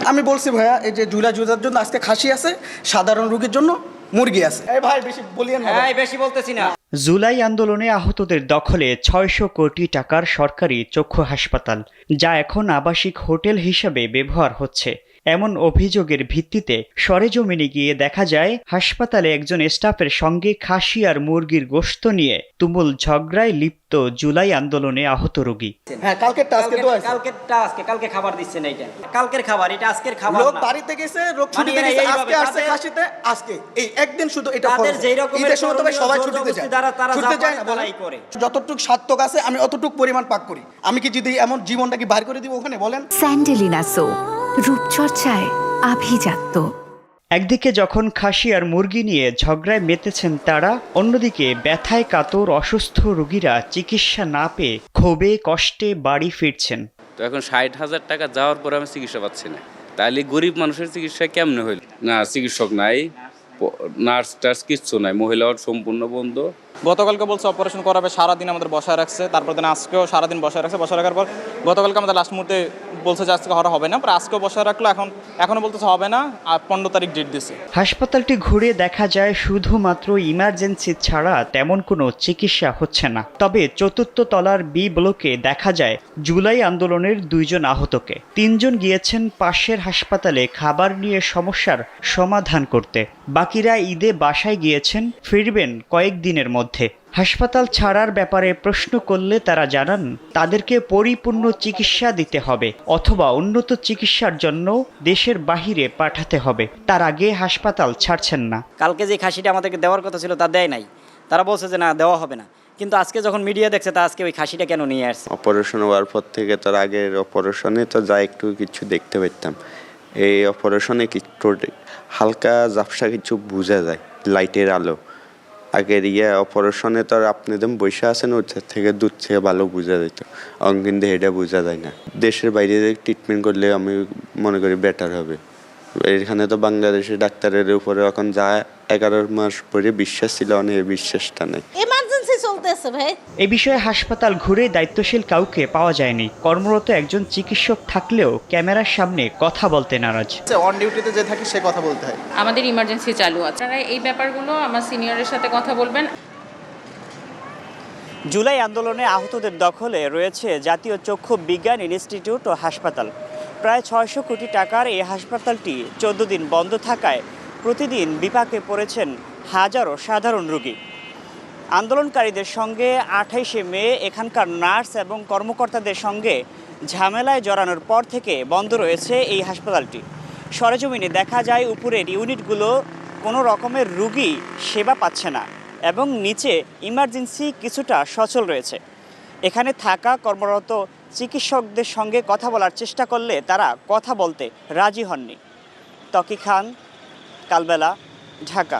আমি বলছি ভাইয়া, এই যে জুলাই যোদ্ধার জন্য আজকে খাসি আছে, সাধারণ রোগীর জন্য মুরগি আছে। এই ভাই বেশি বলিয়েন না, বেশি বলতেছি না। জুলাই আন্দোলনে আহতদের দখলে ৬০০ কোটি টাকার সরকারি চক্ষু হাসপাতাল, যা এখন আবাসিক হোটেল হিসাবে ব্যবহার হচ্ছে। এমন অভিযোগের ভিত্তিতে সরেজমিনে গিয়ে দেখা যায় হাসপাতালে একজন স্টাফের সঙ্গে খাসি আর মুরগির গোশত নিয়ে তুমুল ঝগড়ায় লিপ্ত জুলাই আন্দোলনে আহত রোগী। হ্যাঁ, কালকে খাবার দিচ্ছে না, এটা কালকের খাবার, এটা আজকের খাবার। লোক বাড়িতে গেছে, রোগ ছুটিতে গেছে, আজকে আসছে খাসিতে, আজকে এই একদিন শুধু এটা তাদের যেই রকমের সবাই ছুটিতে যায়, ছুটিতে যায় না বলে করে। যতটুকু সার্থক আছে আমি অতটুকু পরিমাণ পাক করি। আমি কি যদি এমন জীবনটা কি বাইর করে দিব ওখানে বলেন? স্যান্ডেলিনা সো, রূপচর্চায় আভিজাত্য। একদিকে যখন খাসি আর মুরগি নিয়ে ঝগড়ায় মেতেছেন তারা, অন্যদিকে ব্যথায় কাতর অসুস্থ রোগীরা চিকিৎসা না পেয়ে ক্ষোভে কষ্টে বাড়ি ফিরছেন। তো এখন ৬০,০০০ টাকা যাওয়ার পরে আমি চিকিৎসা পাচ্ছি না, তাহলে গরিব মানুষের চিকিৎসা কেমনে হইল? না চিকিৎসক নাই, নার্স টার্স কিচ্ছু নাই, মহিলাও সম্পূর্ণ বন্ধ। গতকালকে বলছে অপারেশন করাবে, সারাদিন আমাদের বসায় রাখছে, তারপর দিন আজকেও সারাদিন বসায় রাখছে। বসায় রাখার পর গতকালকে আমাদের লাস্ট মুহূর্তে বলছে যে আজকে হবে না, পরে আজকেও বসায় রাখলো, এখনও বলতেছে হবে না, আর 15 তারিখ ডেট দিছে। হাসপাতালটি ঘুরে দেখা যায় শুধুমাত্র ইমার্জেন্সি ছাড়া তেমন কোনো চিকিৎসা হচ্ছে না। তবে চতুর্থ তলার বি ব্লকে দেখা যায় জুলাই আন্দোলনের 2 জন আহতকে। 3 জন গিয়েছেন পাশের হাসপাতালে খাবার নিয়ে সমস্যার সমাধান করতে, বাকিরা ঈদে বাসায় গিয়েছেন, ফিরবেন কয়েকদিনের মধ্যে। হাসপাতাল ছাড়ার ব্যাপারে প্রশ্ন করলে তারা জানান তাদেরকে পরিপূর্ণ চিকিৎসা দিতে হবে অথবা উন্নত চিকিৎসার জন্য দেশের বাহিরে পাঠাতে হবে, তার আগে হাসপাতাল ছাড়ছেন না। কালকে যে খাসিটা আমাদেরকে দেওয়ার কথা ছিল তা দেয় নাই, তারা বলছে যে না দেওয়া হবে না, কিন্তু আজকে যখন মিডিয়া দেখছে তা আজকে ওই খাসিটা কেন নিয়ে আসছে? অপারেশন হওয়ার পর থেকে তার আগের অপারেশনে তো যা একটু কিছু দেখতে পেতাম, এই অপারেশনে কিছু হালকা ঝাপসা কিছু বোঝা যায়, লাইটের আলো। আগের অপারেশনে তো আর আপনি যেমন বসে আছেন ওর থেকে দূর থেকে ভালো বোঝা যেত, কিন্তু এটা বোঝা যায় না। দেশের বাইরে ট্রিটমেন্ট করলে আমি মনে করি বেটার হবে। এখানে তো বাংলাদেশের ডাক্তারের উপরে এখন যা 11 মাস পরে বিশ্বাস ছিল, অনেক বিশ্বাসটা নেই। এমার্জেন্সি চলতেছে ভাই। এ বিষয়ে হাসপাতাল ঘুরে দায়িত্বশীল কাউকে পাওয়া যায়নি। কর্মরত একজন চিকিৎসক থাকলেও ক্যামেরার সামনে কথা বলতে নারাজ। অন ডিউটিতে যে থাকি সে কথা বলতে হয়। আমাদের ইমার্জেন্সি চালু আছে, আপনারা এই ব্যাপারগুলো আমার সিনিয়রের সাথে কথা বলবেন। জুলাই আন্দোলনে আহতদের দখলে রয়েছে জাতীয় চক্ষু বিজ্ঞান ইনস্টিটিউট ও হাসপাতাল। প্রায় ৬০০ কোটি টাকার এই হাসপাতালটি 14 দিন বন্ধ থাকায় প্রতিদিন বিপাকে পড়েছেন হাজারো সাধারণ রোগী। আন্দোলনকারীদের সঙ্গে 28শে মে এখানকার নার্স এবং কর্মকর্তাদের সঙ্গে ঝামেলায় জড়ানোর পর থেকে বন্ধ রয়েছে এই হাসপাতালটি। সরেজমিনে দেখা যায় উপরের ইউনিটগুলো কোনো রকমের রোগী সেবা পাচ্ছে না এবং নিচে ইমার্জেন্সি কিছুটা সচল রয়েছে। এখানে থাকা কর্মরত চিকিৎসকদের সঙ্গে কথা বলার চেষ্টা করলে তারা কথা বলতে রাজি হননি। তকি খান, কালবেলা, ঢাকা।